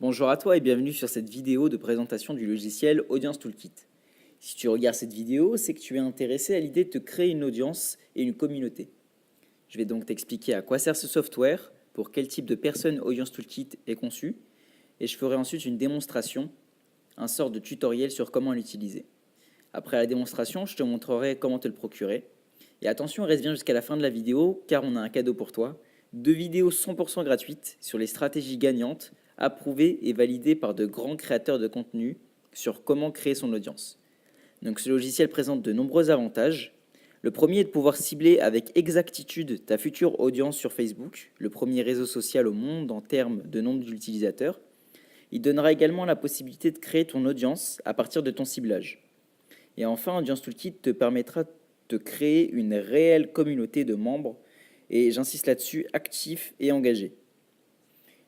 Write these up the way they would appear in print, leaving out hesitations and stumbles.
Bonjour à toi et bienvenue sur cette vidéo de présentation du logiciel Audience Toolkit. Si tu regardes cette vidéo, c'est que tu es intéressé à l'idée de te créer une audience et une communauté. Je vais donc t'expliquer à quoi sert ce software, pour quel type de personne Audience Toolkit est conçu, et je ferai ensuite une démonstration, un sort de tutoriel sur comment l'utiliser. Après la démonstration, je te montrerai comment te le procurer. Et attention, reste bien jusqu'à la fin de la vidéo, car on a un cadeau pour toi. 2 vidéos 100% gratuites sur les stratégies gagnantes, approuvées et validées par de grands créateurs de contenu sur comment créer son audience. Donc ce logiciel présente de nombreux avantages. Le premier est de pouvoir cibler avec exactitude ta future audience sur Facebook, le premier réseau social au monde en termes de nombre d'utilisateurs. Il donnera également la possibilité de créer ton audience à partir de ton ciblage. Et enfin, Audience Toolkit te permettra de créer une réelle communauté de membres, et j'insiste là-dessus, actifs et engagés.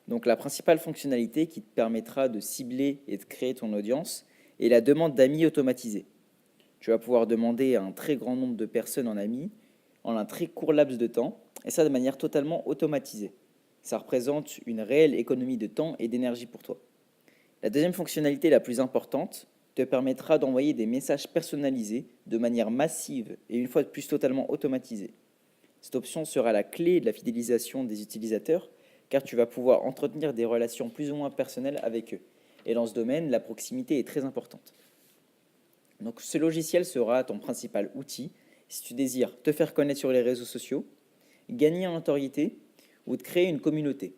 Donc la principale fonctionnalité qui te permettra de cibler et de créer ton audience est la demande d'amis automatisée. Tu vas pouvoir demander à un très grand nombre de personnes en amis en un très court laps de temps, et ça de manière totalement automatisée. Ça représente une réelle économie de temps et d'énergie pour toi. La deuxième fonctionnalité la plus importante te permettra d'envoyer des messages personnalisés de manière massive et une fois de plus totalement automatisée. Cette option sera la clé de la fidélisation des utilisateurs, car tu vas pouvoir entretenir des relations plus ou moins personnelles avec eux. Et dans ce domaine, la proximité est très importante. Donc ce logiciel sera ton principal outil si tu désires te faire connaître sur les réseaux sociaux, gagner en notoriété ou te créer une communauté.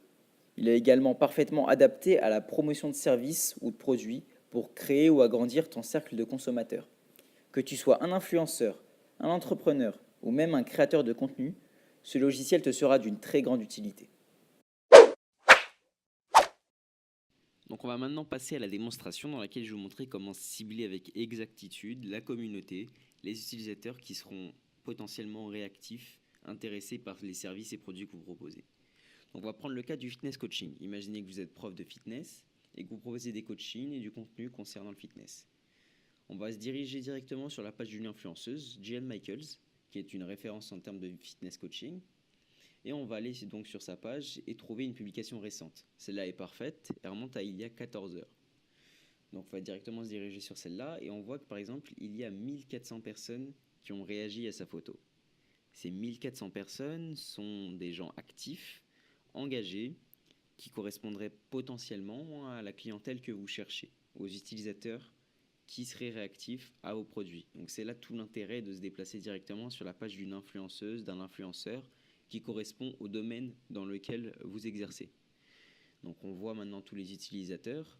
Il est également parfaitement adapté à la promotion de services ou de produits pour créer ou agrandir ton cercle de consommateurs. Que tu sois un influenceur, un entrepreneur ou même un créateur de contenu, ce logiciel te sera d'une très grande utilité. Donc on va maintenant passer à la démonstration dans laquelle je vais vous montrer comment cibler avec exactitude la communauté, les utilisateurs qui seront potentiellement réactifs, intéressés par les services et produits que vous proposez. Donc on va prendre le cas du fitness coaching. Imaginez que vous êtes prof de fitness et que vous proposez des coachings et du contenu concernant le fitness. On va se diriger directement sur la page d'une influenceuse, Jill Michaels, qui est une référence en termes de fitness coaching. Et on va aller donc sur sa page et trouver une publication récente. Celle-là est parfaite, elle remonte à il y a 14 heures. Donc on va directement se diriger sur celle-là et on voit que par exemple, il y a 1400 personnes qui ont réagi à sa photo. Ces 1400 personnes sont des gens actifs, engagés, qui correspondraient potentiellement à la clientèle que vous cherchez, aux utilisateurs qui seraient réactifs à vos produits. Donc c'est là tout l'intérêt de se déplacer directement sur la page d'une influenceuse, d'un influenceur, qui correspond au domaine dans lequel vous exercez. Donc on voit maintenant tous les utilisateurs,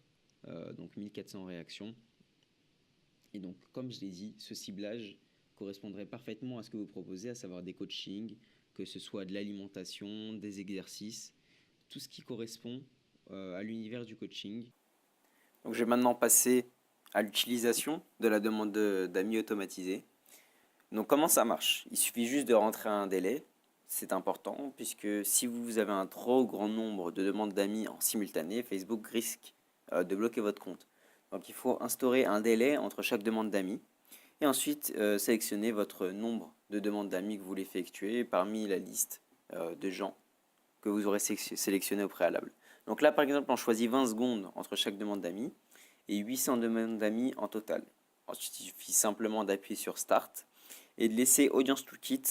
donc 1400 réactions. Et donc comme je l'ai dit, ce ciblage correspondrait parfaitement à ce que vous proposez, à savoir des coachings, que ce soit de l'alimentation, des exercices, tout ce qui correspond à l'univers du coaching. Donc je vais maintenant passer à l'utilisation de la demande d'amis automatisée. Donc comment ça marche? Il suffit juste de rentrer un délai. C'est important puisque si vous avez un trop grand nombre de demandes d'amis en simultané, Facebook risque de bloquer votre compte. Donc il faut instaurer un délai entre chaque demande d'amis et ensuite sélectionner votre nombre de demandes d'amis que vous voulez effectuer parmi la liste de gens que vous aurez sélectionné au préalable. Donc là par exemple on choisit 20 secondes entre chaque demande d'amis et 800 demandes d'amis en total. Ensuite il suffit simplement d'appuyer sur Start et de laisser Audience Toolkit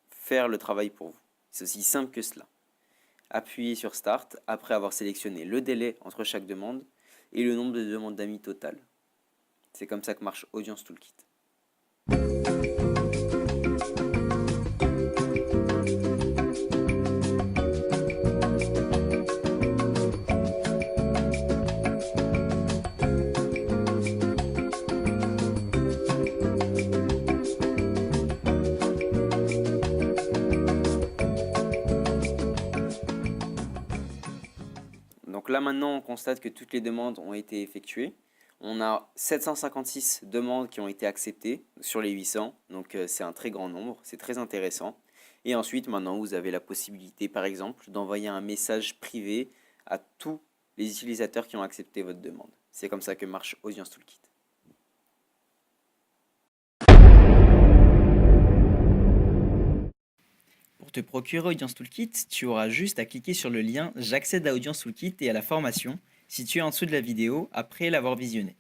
faire le travail pour vous. C'est aussi simple que cela. Appuyez sur Start après avoir sélectionné le délai entre chaque demande et le nombre de demandes d'amis total. C'est comme ça que marche Audience Toolkit. Donc là maintenant on constate que toutes les demandes ont été effectuées. On a 756 demandes qui ont été acceptées sur les 800, donc c'est un très grand nombre, c'est très intéressant. Et ensuite maintenant vous avez la possibilité par exemple d'envoyer un message privé à tous les utilisateurs qui ont accepté votre demande. C'est comme ça que marche Audience Toolkit. Pour te procurer Audience Toolkit, tu auras juste à cliquer sur le lien « J'accède à Audience Toolkit » et à la formation situé en dessous de la vidéo après l'avoir visionnée.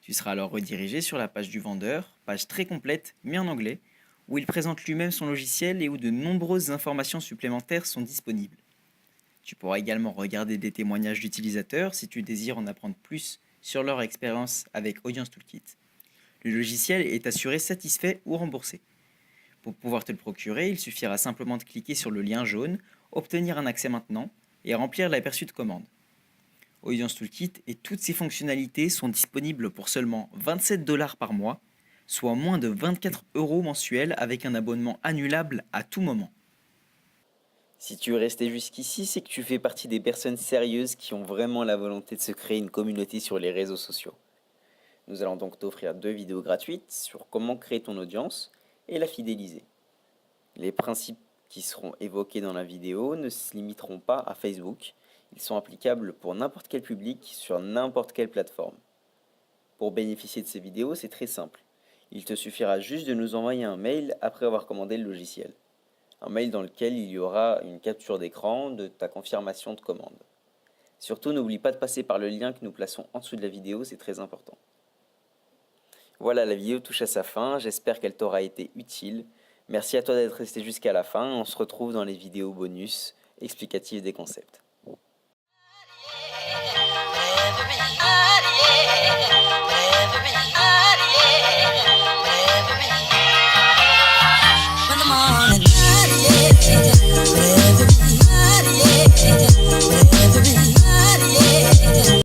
Tu seras alors redirigé sur la page du vendeur, page très complète mais en anglais, où il présente lui-même son logiciel et où de nombreuses informations supplémentaires sont disponibles. Tu pourras également regarder des témoignages d'utilisateurs si tu désires en apprendre plus sur leur expérience avec Audience Toolkit. Le logiciel est assuré satisfait ou remboursé. Pour pouvoir te le procurer, il suffira simplement de cliquer sur le lien jaune, obtenir un accès maintenant et remplir l'aperçu de commande. Audience Toolkit et toutes ses fonctionnalités sont disponibles pour seulement 27 $ par mois, soit moins de 24 € mensuels avec un abonnement annulable à tout moment. Si tu es resté jusqu'ici, c'est que tu fais partie des personnes sérieuses qui ont vraiment la volonté de se créer une communauté sur les réseaux sociaux. Nous allons donc t'offrir 2 vidéos gratuites sur comment créer ton audience et la fidéliser. Les principes qui seront évoqués dans la vidéo ne se limiteront pas à Facebook, ils sont applicables pour n'importe quel public sur n'importe quelle plateforme. Pour bénéficier de ces vidéos, c'est très simple. Il te suffira juste de nous envoyer un mail après avoir commandé le logiciel. Un mail dans lequel il y aura une capture d'écran de ta confirmation de commande. Surtout, n'oublie pas de passer par le lien que nous plaçons en dessous de la vidéo, c'est très important. Voilà, la vidéo touche à sa fin, j'espère qu'elle t'aura été utile. Merci à toi d'être resté jusqu'à la fin, on se retrouve dans les vidéos bonus explicatives des concepts.